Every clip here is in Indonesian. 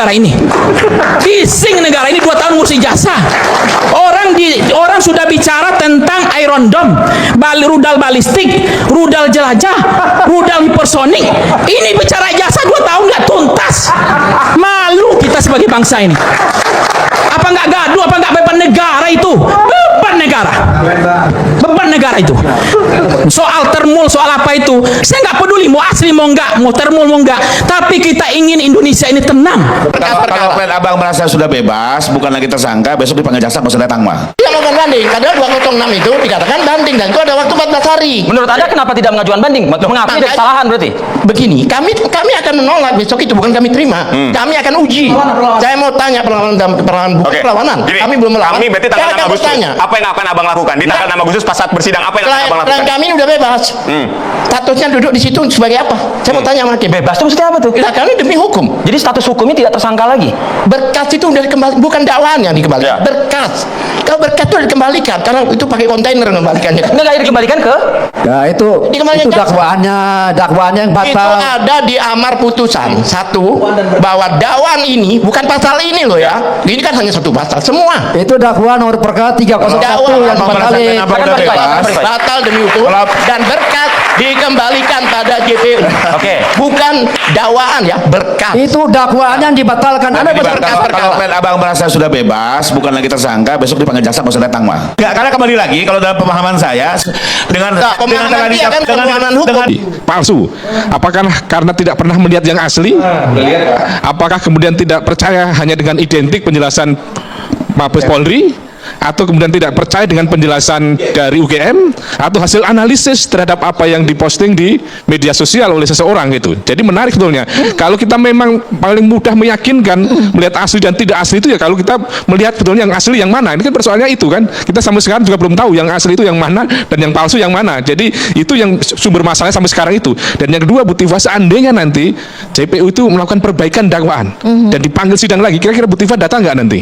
negara ini. Bising negara ini 2 tahun ngurus ijazah. Orang sudah bicara tentang Iron Dome, rudal balistik, rudal jelajah, rudal hipersonik. Ini bicara ijazah 2 tahun nggak tuntas. Malu kita sebagai bangsa ini. Apa nggak gaduh? Apa nggak beban negara itu? Beban negara. Beban negara itu. Soal termul, soal apa itu? Saya nggak peduli mau asli mau nggak, mau termul mau nggak. Tapi kita ingin Indonesia ini tenang. Kalau klien abang merasa sudah bebas, bukan lagi tersangka, besok dipanggil jaksa nggak usah datang mah. Dia melakukan banding. Kadang 206 itu dikatakan banding dan itu ada waktu 14 hari. Menurut Anda kenapa tidak mengajukan banding? Mengakui ada kesalahan berarti? Begini, kami akan menolak besok itu, bukan kami terima. Kami akan uji. Saya mau tanya perlawanan. Gini, kami belum melawan. kami berarti tanggal Saya 6 akan Agustus. bertanya. Apa yang akan abang lakukan? Di tanggal 6 Agustus pas saat bersidang, apa yang akan abang lakukan? Klien kami udah bebas. Statusnya duduk di situ sebagai apa? Saya mau tanya sama hakim. Bebas itu maksudnya apa tuh? Nah, kami demi hukum. Jadi status hukumnya tidak tersangka lagi? Berkas itu udah dikembali, bukan dakwaan yang dikembalikan. Ya. Berkas. Kalau berkas itu udah dikembalikan, karena itu pakai kontainer mengembalikannya. Enggak dikembalikan ke? Ya itu dakwaannya yang Itu batal. ada di amar putusan satu bahwa dakwaan ini bukan pasal ini loh ya. Ini kan hanya satu pasal semua. Itu dakwaan nomor perkara 301 yang dibatalin. Batal demi hukum dan berkas dikembalikan pada JPU. Oke. Bukan dakwaan ya, berkas. Itu dakwaan yang dibatalkan. Ada Kalau klien abang merasa sudah bebas, bukan lagi tersangka, besok dipanggil jaksa nggak usah datang mah. Nggak, karena kembali lagi kalau dalam pemahaman saya dengan Pemahaman dia kan pemahaman hukum. Palsu. Apakah karena tidak pernah melihat yang asli? Apakah kemudian tidak percaya hanya dengan identik penjelasan Mabes Polri? Atau kemudian tidak percaya dengan penjelasan dari UGM? Atau hasil analisis terhadap apa yang diposting di media sosial oleh seseorang gitu. Jadi menarik sebetulnya. Kalau kita memang paling mudah meyakinkan melihat asli dan tidak asli itu ya kalau kita melihat sebetulnya yang asli yang mana. Ini kan persoalannya itu kan. Kita sampai sekarang juga belum tahu yang asli itu yang mana dan yang palsu yang mana. Jadi itu yang sumber masalahnya sampai sekarang itu. Dan yang kedua Bu Tifa, seandainya nanti JPU itu melakukan perbaikan dakwaan dan dipanggil sidang lagi, kira-kira Bu Tifa datang nggak nanti?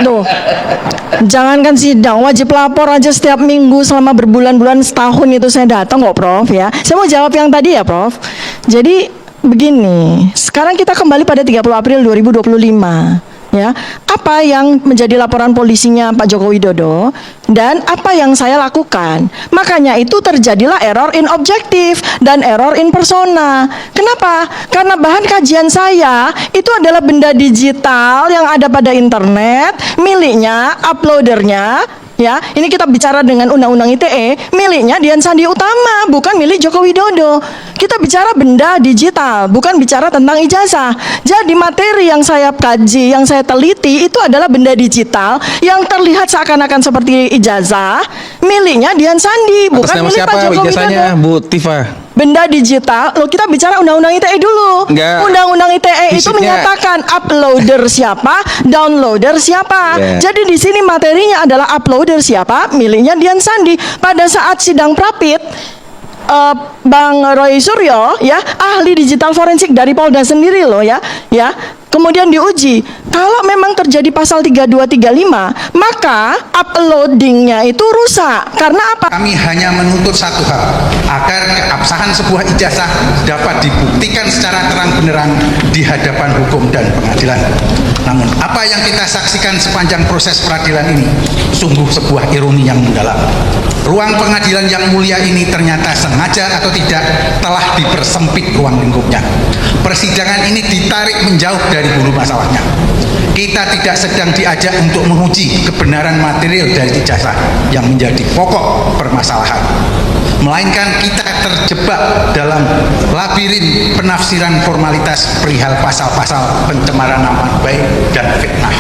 Tuh, jangankan sidang, wajib lapor aja setiap minggu selama berbulan-bulan, setahun itu saya datang kok Prof ya. Saya mau jawab yang tadi ya Prof. Jadi begini, sekarang kita kembali pada 30 April 2025. Ya, apa yang menjadi laporan polisinya Pak Joko Widodo dan apa yang saya lakukan. Makanya itu terjadilah error in objektif dan error in persona. Kenapa? Karena bahan kajian saya itu adalah benda digital yang ada pada internet, miliknya, uploadernya. Ya, ini kita bicara dengan Undang-Undang ITE, miliknya Dian Sandi Utama, bukan milik Joko Widodo. Kita bicara benda digital, bukan bicara tentang ijazah. Jadi materi yang saya kaji, yang saya teliti itu adalah benda digital yang terlihat seakan-akan seperti ijazah, miliknya Dian Sandi, bukan milik Pak Joko Widodo. Bu Tifa? Benda digital, lo kita bicara Undang-Undang ITE dulu. Undang-Undang ITE itu menyatakan uploader siapa, downloader siapa. Jadi di sini materinya adalah uploader siapa, miliknya Dian Sandi. Pada saat sidang Prapit, Bang Roy Suryo ya, ahli digital forensik dari Polda sendiri loh ya. Kemudian diuji, kalau memang terjadi pasal 3235, maka uploadingnya itu rusak. Karena apa? Kami hanya menuntut satu hal, agar keabsahan sebuah ijazah dapat dibuktikan secara terang benderang di hadapan hukum dan pengadilan. Namun apa yang kita saksikan sepanjang proses peradilan ini sungguh sebuah ironi yang mendalam. Ruang pengadilan yang mulia ini ternyata sengaja atau tidak telah dipersempit ruang lingkupnya. Persidangan ini ditarik menjauh dari hulu masalahnya. Kita tidak sedang diajak untuk menguji kebenaran material dari ijazah yang menjadi pokok permasalahan, melainkan kita terjebak dalam labirin penafsiran formalitas perihal pasal-pasal pencemaran nama baik dan fitnah.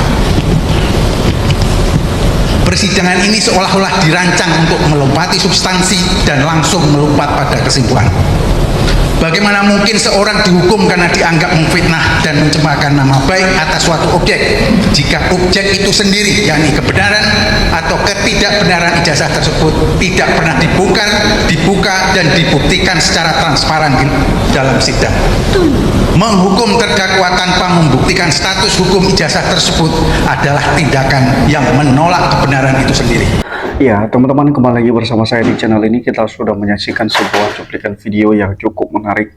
Persidangan ini seolah-olah dirancang untuk melompati substansi dan langsung melompat pada kesimpulan. Bagaimana mungkin seorang dihukum karena dianggap memfitnah dan mencemarkan nama baik atas suatu objek jika objek itu sendiri, yakni kebenaran atau ketidakbenaran ijazah tersebut tidak pernah dibuka dan dibuktikan secara transparan dalam sidang. Menghukum terdakwa tanpa membuktikan status hukum ijazah tersebut adalah tindakan yang menolak kebenaran itu sendiri. Ya, teman-teman, kembali lagi bersama saya di channel ini. Kita sudah menyaksikan sebuah cuplikan video yang cukup menarik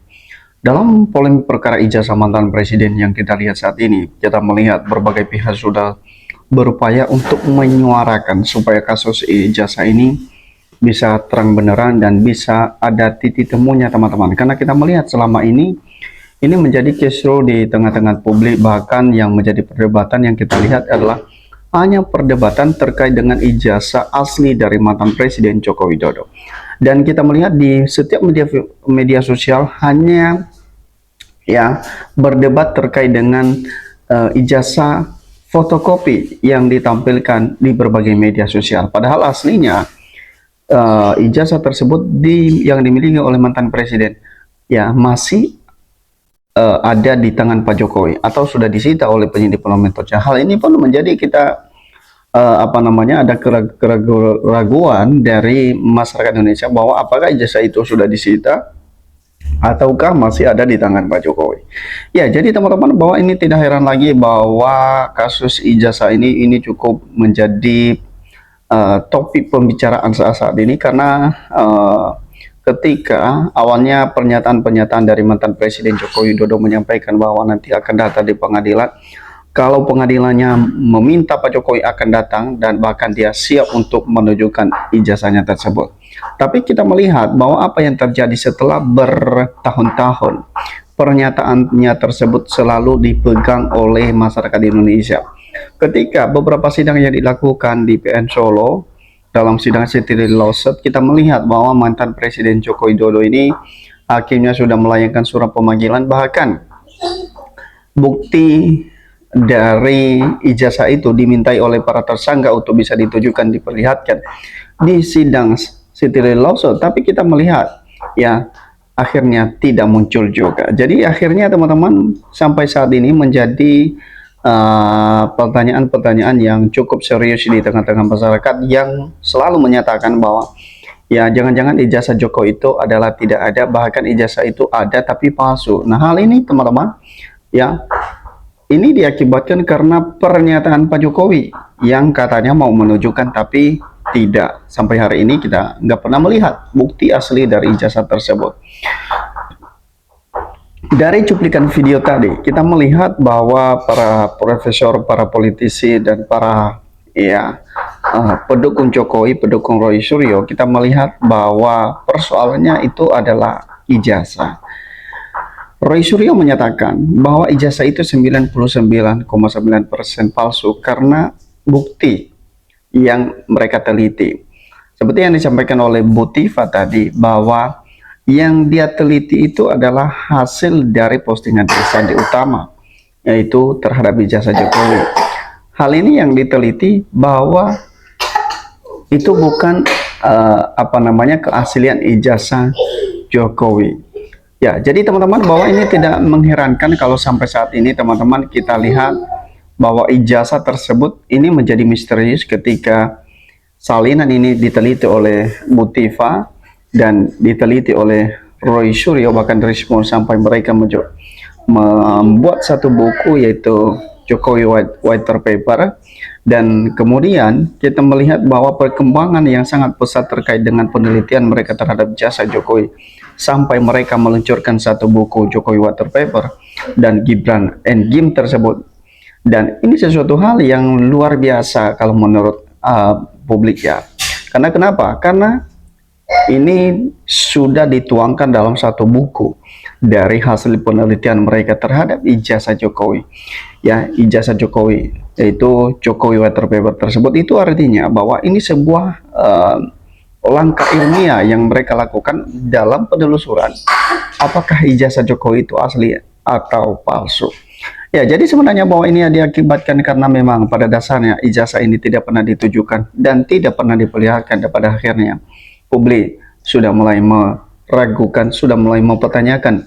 Dalam polemik perkara ijazah mantan presiden yang kita lihat saat ini, kita melihat berbagai pihak sudah berupaya untuk menyuarakan supaya kasus ijazah ini bisa terang beneran dan bisa ada titik temunya teman-teman. Karena kita melihat selama ini menjadi kisru di tengah-tengah publik, bahkan yang menjadi perdebatan yang kita lihat adalah hanya perdebatan terkait dengan ijazah asli dari mantan Presiden Joko Widodo. Dan kita melihat di setiap media sosial hanya ya berdebat terkait dengan ijazah fotokopi yang ditampilkan di berbagai media sosial. Padahal aslinya ijazah tersebut yang dimiliki oleh mantan presiden ya masih ada di tangan Pak Jokowi atau sudah disita oleh penyidik Polda Metro Jaya. Hal ini pun menjadi kita ada keraguan dari masyarakat Indonesia bahwa apakah ijazah itu sudah disita ataukah masih ada di tangan Pak Jokowi. Ya, jadi teman-teman, bahwa ini tidak heran lagi bahwa kasus ijazah ini cukup menjadi topik pembicaraan saat ini, karena ketika awalnya pernyataan dari mantan Presiden Joko Widodo menyampaikan bahwa nanti akan datang di pengadilan, kalau pengadilannya meminta Pak Jokowi akan datang dan bahkan dia siap untuk menunjukkan ijazahnya tersebut. Tapi kita melihat bahwa apa yang terjadi setelah bertahun-tahun, pernyataannya tersebut selalu dipegang oleh masyarakat Indonesia. Ketika beberapa sidang yang dilakukan di PN Solo, dalam sidang City Lawsuit, kita melihat bahwa mantan Presiden Joko Widodo ini hakimnya sudah melayangkan surat pemanggilan, bahkan bukti dari ijazah itu dimintai oleh para tersangka untuk bisa ditujukan, diperlihatkan di sidang City Lawsuit. Tapi kita melihat ya akhirnya tidak muncul juga. Jadi akhirnya teman-teman sampai saat ini menjadi pertanyaan-pertanyaan yang cukup serius di tengah-tengah masyarakat yang selalu menyatakan bahwa ya jangan-jangan ijazah Joko itu adalah tidak ada, bahkan ijazah itu ada tapi palsu. Nah, hal ini teman-teman ya ini diakibatkan karena pernyataan Pak Jokowi yang katanya mau menunjukkan tapi tidak. Sampai hari ini kita nggak pernah melihat bukti asli dari ijazah tersebut. Dari cuplikan video tadi, kita melihat bahwa para profesor, para politisi, dan para pendukung Jokowi, pendukung Roy Suryo, kita melihat bahwa persoalannya itu adalah ijazah. Roy Suryo menyatakan bahwa ijazah itu 99,9% palsu karena bukti yang mereka teliti. Seperti yang disampaikan oleh Bu Tifa tadi, bahwa yang dia teliti itu adalah hasil dari postingan Sandi Utama, yaitu terhadap ijazah Jokowi. Hal ini yang diteliti bahwa itu bukan keaslian ijazah Jokowi. Ya, jadi teman-teman, bahwa ini tidak mengherankan kalau sampai saat ini teman-teman kita lihat bahwa ijazah tersebut ini menjadi misterius ketika salinan ini diteliti oleh Bu Tifa dan diteliti oleh Roy Suryo, bahkan respon sampai mereka membuat satu buku yaitu Jokowi White Paper. Dan kemudian kita melihat bahwa perkembangan yang sangat pesat terkait dengan penelitian mereka terhadap jasa Jokowi, sampai mereka meluncurkan satu buku Jokowi White Paper dan Gibran and Gim tersebut. Dan ini sesuatu hal yang luar biasa kalau menurut publik ya. Karena kenapa? Karena ini sudah dituangkan dalam satu buku dari hasil penelitian mereka terhadap ijazah Jokowi. Ya, ijazah Jokowi, yaitu Jokowi White Paper tersebut, itu artinya bahwa ini sebuah langkah ilmiah yang mereka lakukan dalam penelusuran apakah ijazah Jokowi itu asli atau palsu. Ya, jadi sebenarnya bahwa ini diakibatkan karena memang pada dasarnya ijazah ini tidak pernah ditujukan dan tidak pernah diperlihatkan, dan pada akhirnya publik sudah mulai meragukan, sudah mulai mempertanyakan.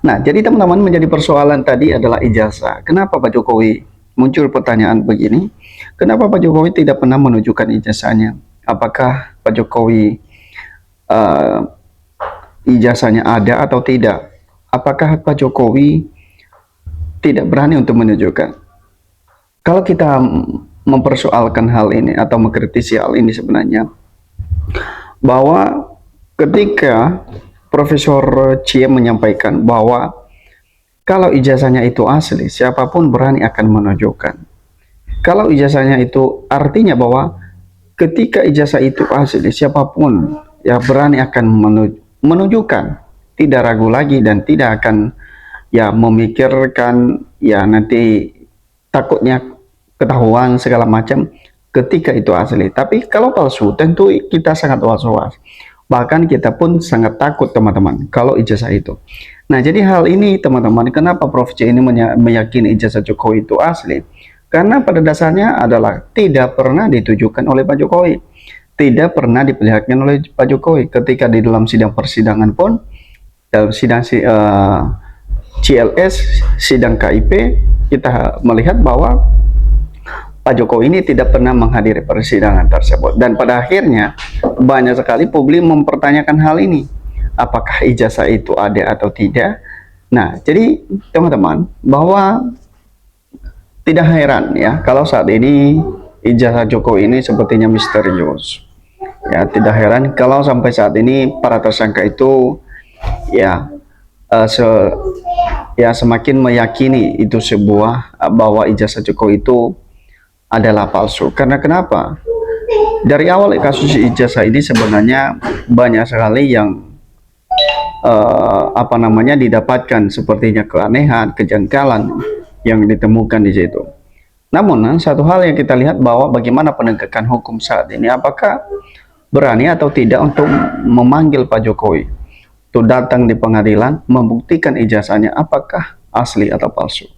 Nah, jadi teman-teman, menjadi persoalan tadi adalah ijazah. Kenapa Pak Jokowi muncul pertanyaan begini? Kenapa Pak Jokowi tidak pernah menunjukkan ijazahnya? Apakah Pak Jokowi ijazahnya ada atau tidak? Apakah Pak Jokowi tidak berani untuk menunjukkan? Kalau kita mempersoalkan hal ini atau mengkritisi hal ini, sebenarnya bahwa ketika Profesor Cie menyampaikan bahwa kalau ijazahnya itu asli, siapapun berani akan menunjukkan. Kalau ijazahnya itu artinya bahwa ketika ijazah itu asli, siapapun ya berani akan menunjukkan, tidak ragu lagi dan tidak akan ya memikirkan ya nanti takutnya ketahuan segala macam ketika itu asli. Tapi kalau palsu tentu kita sangat was-was. Bahkan kita pun sangat takut teman-teman kalau ijazah itu. Nah, jadi hal ini teman-teman, kenapa Prof C ini meyakini ijazah Jokowi itu asli? Karena pada dasarnya adalah tidak pernah ditujukan oleh Pak Jokowi, tidak pernah diperlihatkan oleh Pak Jokowi. Ketika di dalam sidang persidangan pun, dalam sidang CLS, sidang KIP, kita melihat bahwa Pak Jokowi ini tidak pernah menghadiri persidangan tersebut. Dan pada akhirnya banyak sekali publik mempertanyakan hal ini. Apakah ijazah itu ada atau tidak? Nah, jadi teman-teman, bahwa tidak heran ya kalau saat ini ijazah Jokowi ini sepertinya misterius. Ya, tidak heran kalau sampai saat ini para tersangka itu ya semakin meyakini itu sebuah bahwa ijazah Jokowi itu adalah palsu. Karena kenapa? Dari awal kasus ijazah ini sebenarnya banyak sekali yang didapatkan sepertinya keanehan, kejanggalan yang ditemukan di situ. Namun satu hal yang kita lihat bahwa bagaimana penegakan hukum saat ini, apakah berani atau tidak untuk memanggil Pak Jokowi untuk datang di pengadilan membuktikan ijazahnya apakah asli atau palsu.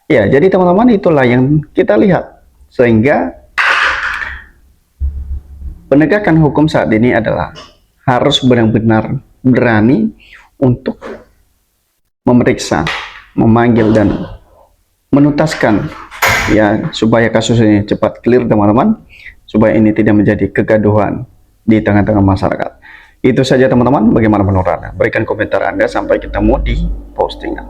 Ya, jadi teman-teman, itulah yang kita lihat, sehingga penegakan hukum saat ini adalah harus benar-benar berani untuk memeriksa, memanggil dan menuntaskan ya, supaya kasus ini cepat clear teman-teman, supaya ini tidak menjadi kegaduhan di tengah-tengah masyarakat. Itu saja teman-teman, bagaimana menurut Anda? Berikan komentar Anda, sampai ketemu di postingan.